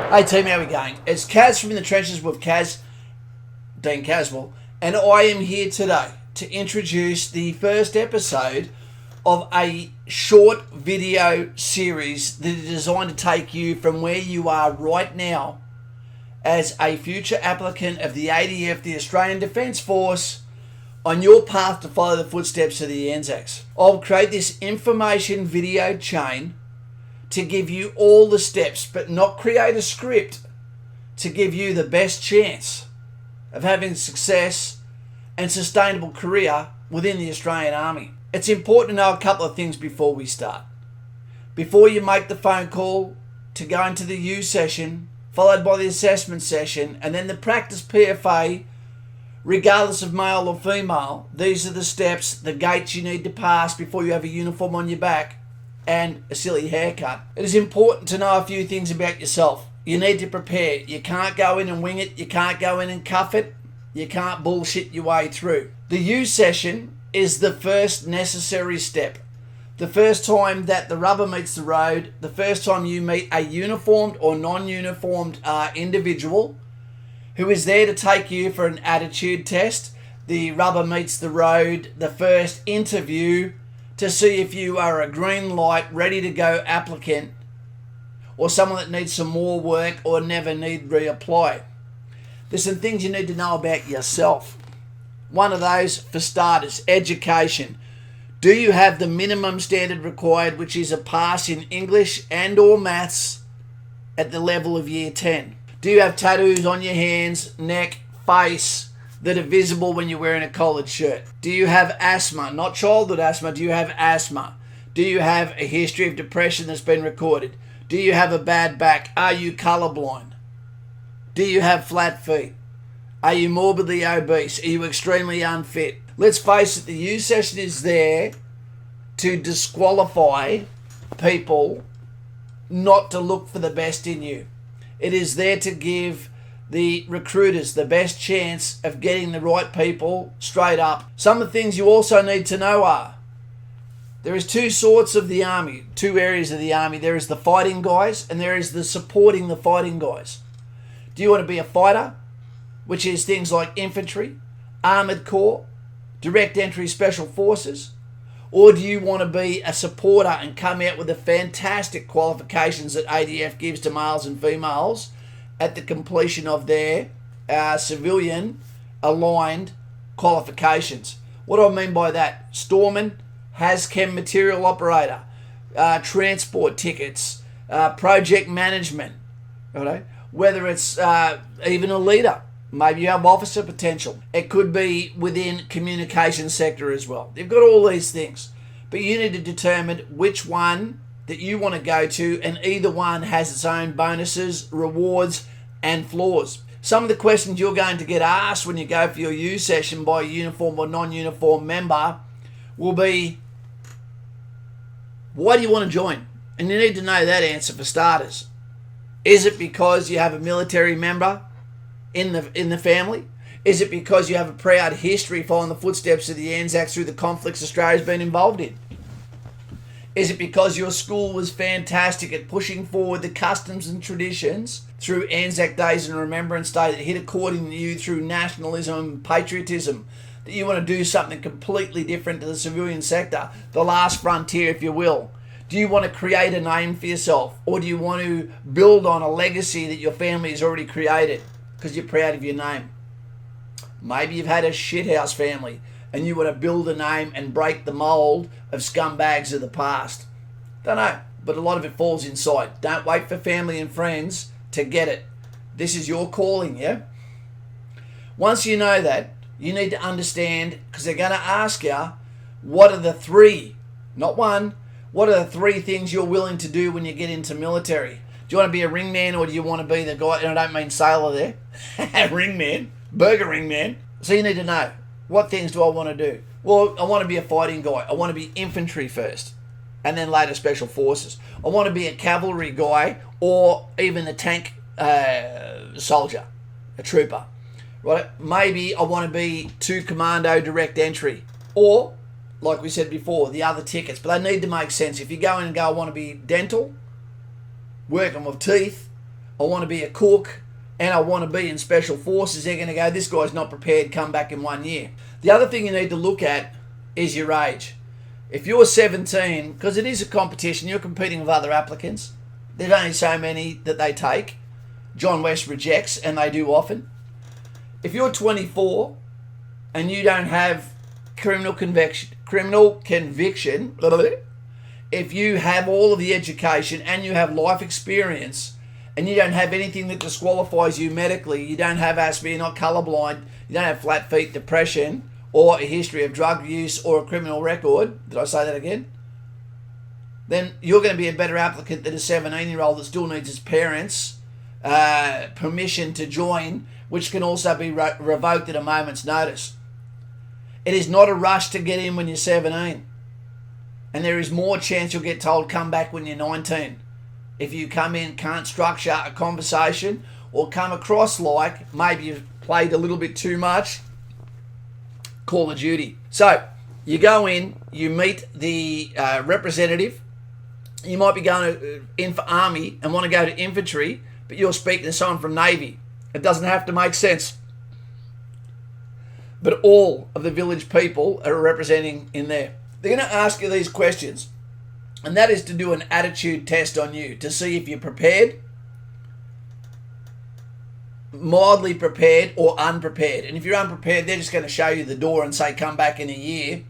Hey team, how are we going? It's Kaz from In the Trenches with Dean Caswell, and I am here today to introduce the first episode of a short video series that is designed to take you from where you are right now as a future applicant of the ADF, the Australian Defence Force, on your path to follow the footsteps of the ANZACs. I'll create this information video chain to give you all the steps, but not create a script to give you the best chance of having success and sustainable career within the Australian Army. It's important to know a couple of things before we start. Before you make the phone call to go into the U session, followed by the assessment session, and then the practice PFA, regardless of male or female, these are the steps, the gates you need to pass before you have a uniform on your back and a silly haircut. It is important to know a few things about yourself. You need to prepare. You can't go in and wing it. You can't go in and cuff it. You can't bullshit your way through. The U session is the first necessary step. The first time that the rubber meets the road, the first time you meet a uniformed or non-uniformed individual who is there to take you for an attitude test. The rubber meets the road, the first interview to see if you are a green light, ready to go applicant, or someone that needs some more work or never need reapply. There's some things you need to know about yourself. One of those, for starters, education. Do you have the minimum standard required, which is a pass in English and or maths at the level of year 10? Do you have tattoos on your hands, neck, face that are visible when you're wearing a collared shirt? Do you have asthma? Not childhood asthma. Do you have asthma? Do you have a history of depression that's been recorded? Do you have a bad back? Are you colorblind? Do you have flat feet? Are you morbidly obese? Are you extremely unfit? Let's face it, the U session is there to disqualify people not to look for the best in you. It is there to give the recruiters the best chance of getting the right people straight up. Some of the things you also need to know are, there is two sorts of the Army, two areas of the Army. There is the fighting guys and there is the supporting the fighting guys. Do you want to be a fighter, which is things like infantry, armoured corps, direct entry special forces? Or do you want to be a supporter and come out with the fantastic qualifications that ADF gives to males and females at the completion of their civilian aligned qualifications? What do I mean by that? Storeman, HAZChem material operator, transport tickets, project management, right? Whether it's even a leader. Maybe you have officer potential. It could be within communication sector as well. You've got all these things. But you need to determine which one that you want to go to, and either one has its own bonuses, rewards, and flaws. Some of the questions you're going to get asked when you go for your U session by a uniform or non-uniform member will be, why do you want to join? And you need to know that answer for starters. Is it because you have a military member in the family? Is it because you have a proud history following the footsteps of the ANZAC through the conflicts Australia's been involved in? Is it because your school was fantastic at pushing forward the customs and traditions through ANZAC Days and Remembrance Day that hit according to you through nationalism and patriotism, that you want to do something completely different to the civilian sector, the last frontier, if you will? Do you want to create a name for yourself, or do you want to build on a legacy that your family has already created because you're proud of your name? Maybe you've had a shithouse family and you want to build a name and break the mold of scumbags of the past. Don't know, but a lot of it falls inside. Don't wait for family and friends to get it. This is your calling, yeah? Once you know that, you need to understand, because they're going to ask you, what are the three, not one, what are the three things you're willing to do when you get into military? Do you want to be a ringman, or do you want to be the guy, and I don't mean sailor there, ringman, burger ringman. So you need to know, what things do I want to do? Well, I want to be a fighting guy. I want to be infantry first, and then later special forces. I want to be a cavalry guy, or even a tank soldier, a trooper. Right? Maybe I want to be 2 commando direct entry, or, like we said before, the other tickets. But they need to make sense. If you go in and go, I want to be dental, working with teeth, I want to be a cook, and I want to be in special forces, they're going to go, this guy's not prepared, come back in 1 year. The other thing you need to look at is your age. If you're 17, because it is a competition, you're competing with other applicants. There's only so many that they take. John West rejects, and they do often. If you're 24 and you don't have criminal conviction, if you have all of the education and you have life experience and you don't have anything that disqualifies you medically, you don't have asthma, you're not colourblind, you don't have flat feet, depression, or a history of drug use or a criminal record, did I say that again? Then you're going to be a better applicant than a 17-year-old that still needs his parents' permission to join, which can also be revoked at a moment's notice. It is not a rush to get in when you're 17. And there is more chance you'll get told come back when you're 19. If you come in, can't structure a conversation, or come across like maybe you've played a little bit too much, Call of Duty. So you go in, you meet the representative. You might be going in for Army and want to go to infantry, but you're speaking to someone from Navy. It doesn't have to make sense. But all of the village people are representing in there. They're going to ask you these questions, and that is to do an attitude test on you to see if you're prepared, mildly prepared, or unprepared. And if you're unprepared, they're just going to show you the door and say come back in a year,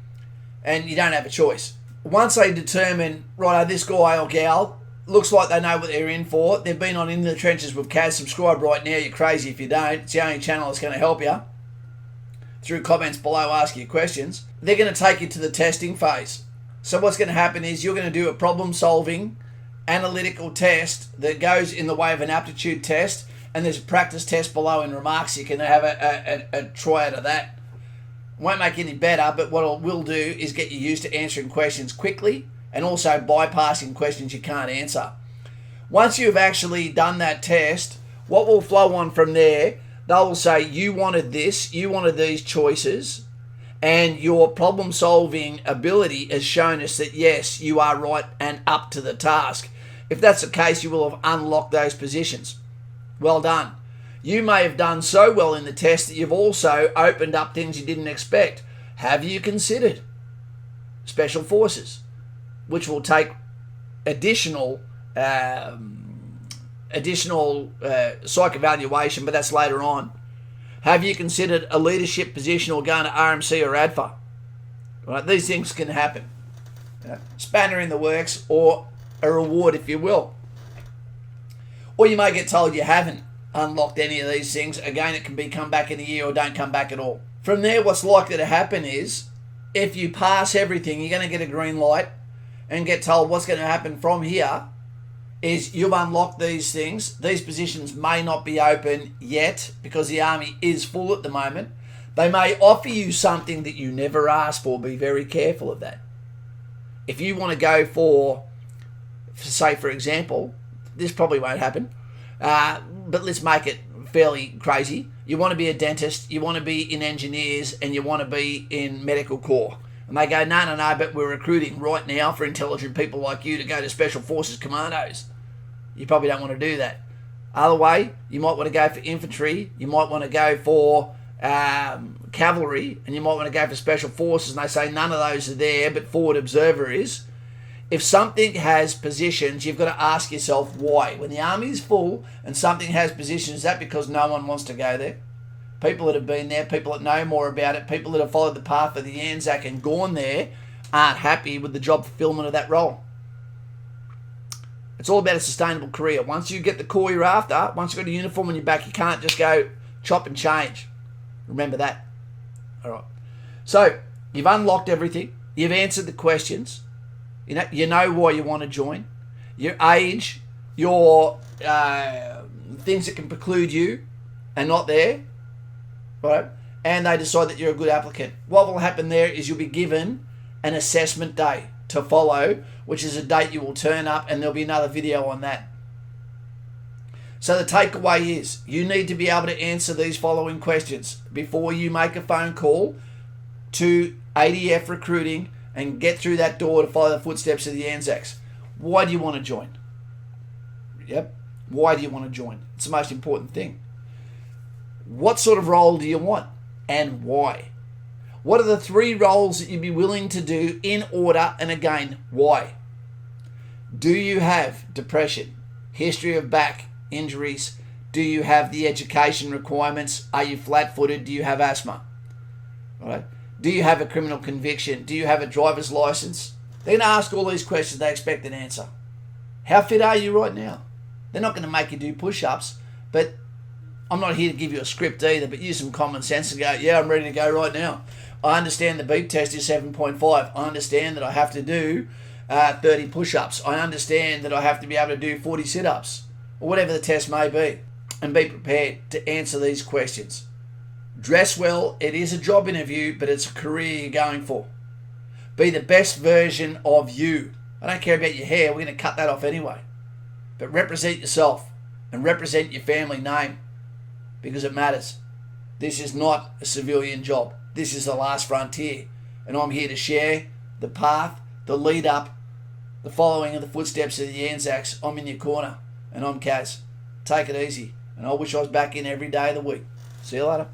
and you don't have a choice. Once they determine, right, this guy or gal looks like they know what they're in for, they've been on In the Trenches with Kaz, subscribe right now, you're crazy if you don't, it's the only channel that's going to help you. Through comments below, ask you questions. They're going to take you to the testing phase. So what's going to happen is you're going to do a problem-solving analytical test that goes in the way of an aptitude test, and there's a practice test below in remarks. You can have a try out of that. Won't make any better, but what it will do is get you used to answering questions quickly and also bypassing questions you can't answer. Once you've actually done that test, what will flow on from there, they'll say you wanted this, you wanted these choices, and your problem-solving ability has shown us that yes, you are right and up to the task. If that's the case, you will have unlocked those positions. Well done. You may have done so well in the test that you've also opened up things you didn't expect. Have you considered Special Forces, which will take additional psych evaluation, but that's later on. Have you considered a leadership position or going to RMC or ADFA? Right, these things can happen. Spanner in the works, or a reward, if you will. Or you may get told you haven't unlocked any of these things. Again, it can be come back in a year or don't come back at all. From there, what's likely to happen is if you pass everything, you're going to get a green light and get told what's going to happen from here is you've unlocked these things. These positions may not be open yet because the Army is full at the moment. They may offer you something that you never asked for. Be very careful of that. If you want to go for, say for example, this probably won't happen, but let's make it fairly crazy. You want to be a dentist, you want to be in engineers, and you want to be in medical corps. And they go, no, but we're recruiting right now for intelligent people like you to go to Special Forces Commandos. You probably don't want to do that. Other way, you might want to go for infantry, you might want to go for cavalry, and you might want to go for Special Forces, and they say none of those are there, but Forward Observer is. If something has positions, you've got to ask yourself why. When the Army is full and something has positions, is that because no one wants to go there? People that have been there, people that know more about it, people that have followed the path of the ANZAC and gone there aren't happy with the job fulfillment of that role. It's all about a sustainable career. Once you get the core you're after, once you've got a uniform on your back, you can't just go chop and change. Remember that. All right. So you've unlocked everything. You've answered the questions. You know why you want to join. Your age, your things that can preclude you are not there. Right? And they decide that you're a good applicant. What will happen there is you'll be given an assessment day to follow, which is a date you will turn up, and there'll be another video on that. So the takeaway is you need to be able to answer these following questions before you make a phone call to ADF recruiting and get through that door to follow the footsteps of the ANZACs. Why do you want to join? Yep. Why do you want to join? It's the most important thing. What sort of role do you want and why? What are the 3 roles that you'd be willing to do in order, and again, why? Do you have depression, history of back injuries? Do you have the education requirements? Are you flat-footed? Do you have asthma? All right. Do you have a criminal conviction? Do you have a driver's license? They're going to ask all these questions. They expect an answer. How fit are you right now? They're not going to make you do push-ups, but I'm not here to give you a script either, but use some common sense and go, yeah, I'm ready to go right now. I understand the beep test is 7.5. I understand that I have to do 30 push-ups. I understand that I have to be able to do 40 sit-ups, or whatever the test may be, and be prepared to answer these questions. Dress well. It is a job interview, but it's a career you're going for. Be the best version of you. I don't care about your hair. We're going to cut that off anyway. But represent yourself and represent your family name, because it matters. This is not a civilian job. This is the last frontier. And I'm here to share the path, the lead up, the following of the footsteps of the ANZACs. I'm in your corner, and I'm Kaz. Take it easy. And I wish I was back in every day of the week. See you later.